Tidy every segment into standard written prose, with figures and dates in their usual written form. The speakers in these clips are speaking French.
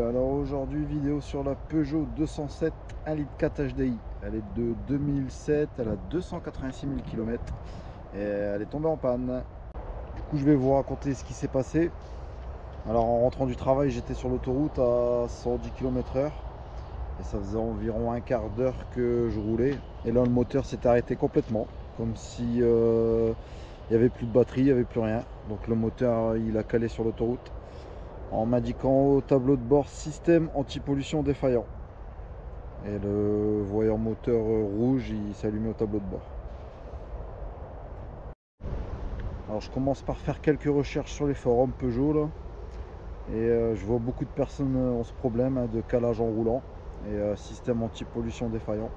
Alors aujourd'hui, vidéo sur la Peugeot 207 1,4 litre HDI. Elle est de 2007, elle a 286 000 km et elle est tombée en panne. Du coup, je vais vous raconter ce qui s'est passé. Alors en rentrant du travail, j'étais sur l'autoroute à 110 km/h et ça faisait environ un quart d'heure que je roulais. Et là, le moteur s'est arrêté complètement, comme si il n'y avait plus de batterie, il n'y avait plus rien. Donc le moteur, il a calé sur l'autoroute en m'indiquant au tableau de bord système anti-pollution défaillant. Et le voyant moteur rouge, il s'allumait au tableau de bord. Alors je commence par faire quelques recherches sur les forums Peugeot là. Et je vois beaucoup de personnes ont ce problème de calage en roulant et système anti-pollution défaillant.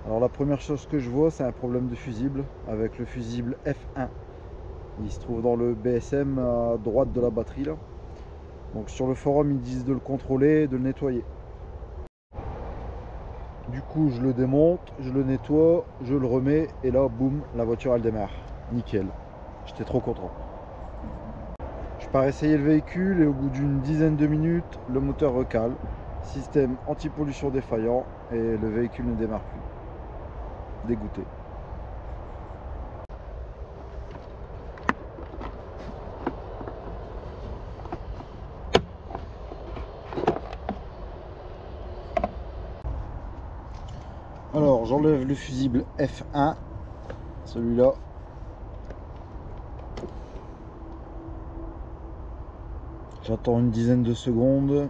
Alors la première chose que je vois, c'est un problème de fusible avec le fusible F1. Il se trouve dans le BSM à droite de la batterie là. Donc sur le forum, ils disent de le contrôler, de le nettoyer. Du coup, je le démonte, je le nettoie, je le remets et là, boum, la voiture elle démarre. Nickel. J'étais trop content. Je pars essayer le véhicule et au bout d'une dizaine de minutes, le moteur recale. Système anti-pollution défaillant et le véhicule ne démarre plus. Dégoûté. Alors j'enlève le fusible F1, celui-là. J'attends une dizaine de secondes.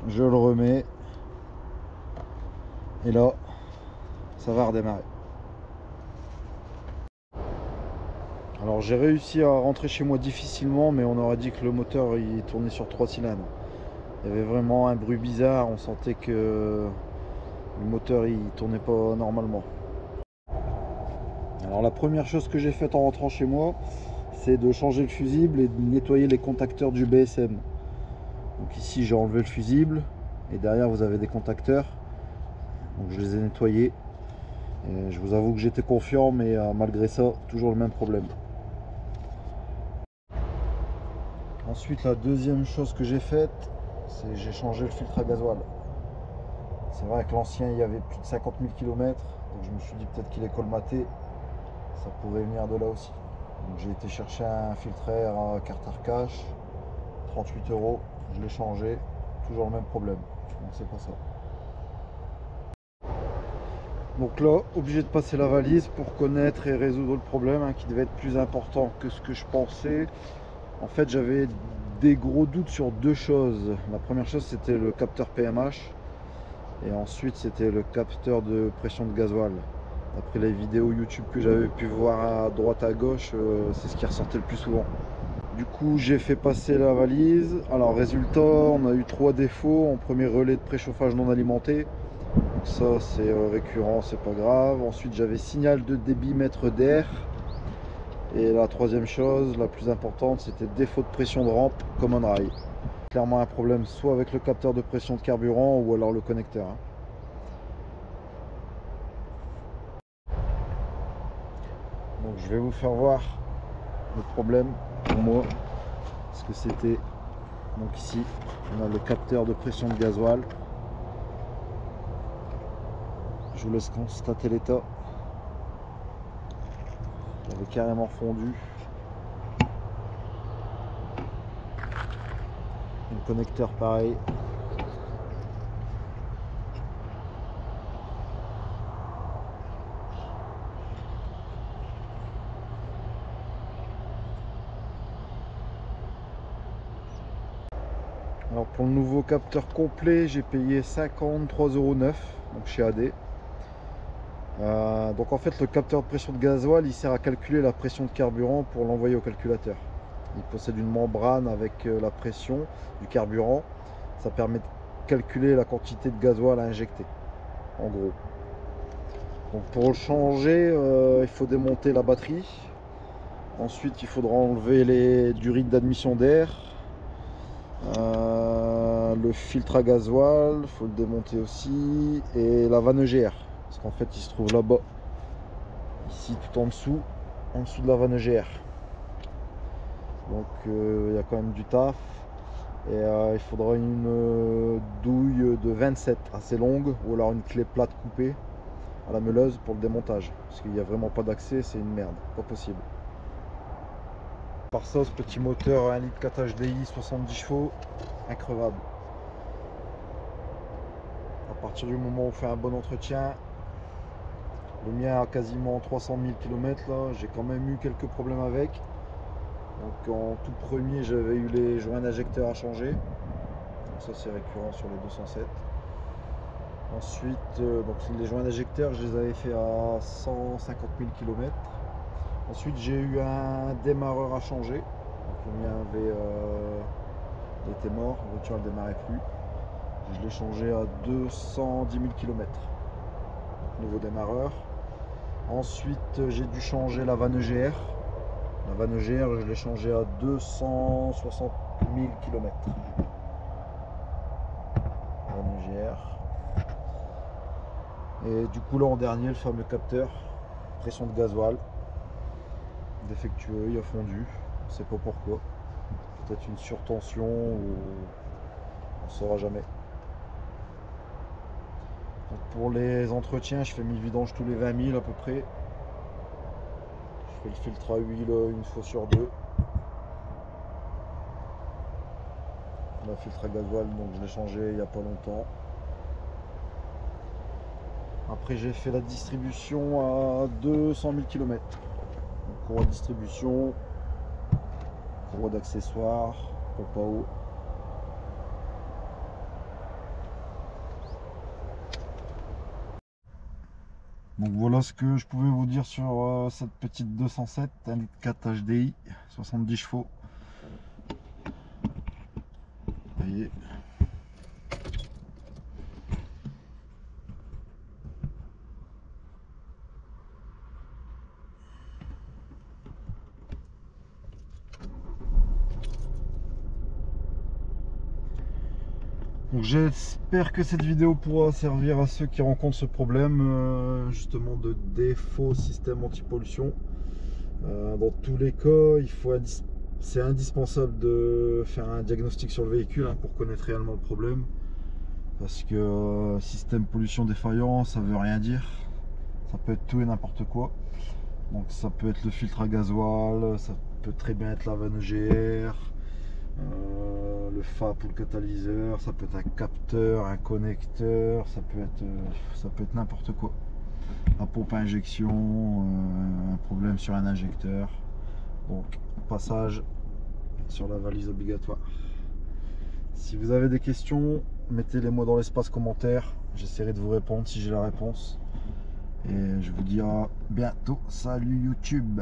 Je le remets. Et là, ça va redémarrer. Alors j'ai réussi à rentrer chez moi difficilement, mais on aurait dit que le moteur il tournait sur 3 cylindres. Il y avait vraiment un bruit bizarre, on sentait que le moteur il tournait pas normalement. Alors la première chose que j'ai faite en rentrant chez moi, c'est de changer le fusible et de nettoyer les contacteurs du BSM. Donc ici j'ai enlevé le fusible et derrière vous avez des contacteurs. Donc je les ai nettoyés. Et je vous avoue que j'étais confiant, mais malgré ça, toujours le même problème. Ensuite, la deuxième chose que j'ai faite, c'est j'ai changé le filtre à gasoil. C'est vrai que l'ancien, il y avait plus de 50 000 km, donc je me suis dit peut-être qu'il est colmaté, ça pourrait venir de là aussi. Donc j'ai été chercher un filtre air à Carter Cash, 38 €, je l'ai changé, toujours le même problème, donc c'est pas ça. Donc là, obligé de passer la valise pour connaître et résoudre le problème qui devait être plus important que ce que je pensais. En fait, j'avais des gros doutes sur deux choses. La première chose, c'était le capteur PMH. Et ensuite, c'était le capteur de pression de gasoil. Après les vidéos YouTube que j'avais pu voir à droite à gauche, c'est ce qui ressortait le plus souvent. Du coup, j'ai fait passer la valise. Alors, résultat, on a eu 3 défauts. En premier, relais de préchauffage non alimenté. Donc ça, c'est récurrent, c'est pas grave. Ensuite, j'avais signal de débit mètre d'air. Et la troisième chose, la plus importante, c'était défaut de pression de rampe common rail. Clairement un problème soit avec le capteur de pression de carburant ou alors le connecteur. Donc je vais vous faire voir le problème pour moi, ce que c'était. Donc ici, on a le capteur de pression de gasoil. Je vous laisse constater l'état. Il avait carrément fondu. Le connecteur pareil. Alors pour le nouveau capteur complet, j'ai payé 53,09 € donc chez AD. Donc en fait le capteur de pression de gasoil il sert à calculer la pression de carburant pour l'envoyer au calculateur. Il possède une membrane avec la pression du carburant. Ça permet de calculer la quantité de gasoil à injecter, en gros. Donc pour le changer, il faut démonter la batterie. Ensuite il faudra enlever les durites d'admission d'air. Le filtre à gasoil, il faut le démonter aussi. Et la vanne EGR. Parce qu'en fait il se trouve là-bas, ici tout en dessous de la vanne EGR. Donc il y a quand même du taf. Et il faudra une douille de 27 assez longue, ou alors une clé plate coupée à la meuleuse pour le démontage. Parce qu'il n'y a vraiment pas d'accès, c'est une merde, pas possible. Par ça, ce petit moteur 1 litre 4 HDI 70 chevaux, increvable. À partir du moment où on fait un bon entretien, le mien a quasiment 300 000 km là, j'ai quand même eu quelques problèmes avec. Donc en tout premier, j'avais eu les joints d'injecteur à changer. Ça c'est récurrent sur les 207. Ensuite, donc les joints d'injecteur, je les avais fait à 150 000 km. Ensuite, j'ai eu un démarreur à changer. Donc, le mien il était mort, la voiture ne démarrait plus. Je l'ai changé à 210 000 km. Nouveau démarreur. Ensuite, j'ai dû changer la vanne EGR. La vanne EGR, je l'ai changé à 260 000 km. Vanne EGR. Et du coup, là en dernier, le fameux capteur, pression de gasoil, défectueux, il a fondu. On ne sait pas pourquoi. Peut-être une surtension ou on ne saura jamais. Donc pour les entretiens, je fais mes vidanges tous les 20 000 à peu près. Je fais le filtre à huile une fois sur deux. Le filtre à gasoil, donc je l'ai changé il n'y a pas longtemps. Après j'ai fait la distribution à 200 000 km. Courroie de distribution, courroie d'accessoires, pompe à eau. Donc voilà ce que je pouvais vous dire sur cette petite 207, 1 litre 4 HDI, 70 chevaux. Vous voyez. Donc j'espère que cette vidéo pourra servir à ceux qui rencontrent ce problème justement de défaut système anti-pollution. Dans tous les cas, c'est indispensable de faire un diagnostic sur le véhicule pour connaître réellement le problème. Parce que système pollution défaillant, ça veut rien dire. Ça peut être tout et n'importe quoi. Donc ça peut être le filtre à gasoil, ça peut très bien être la vanne EGR. Le FAP ou le catalyseur, ça peut être un capteur, un connecteur, ça peut être n'importe quoi. La pompe à injection, un problème sur un injecteur. Donc passage sur la valise obligatoire. Si vous avez des questions, mettez-les-moi dans l'espace commentaire. J'essaierai de vous répondre si j'ai la réponse. Et je vous dis à bientôt. Salut YouTube!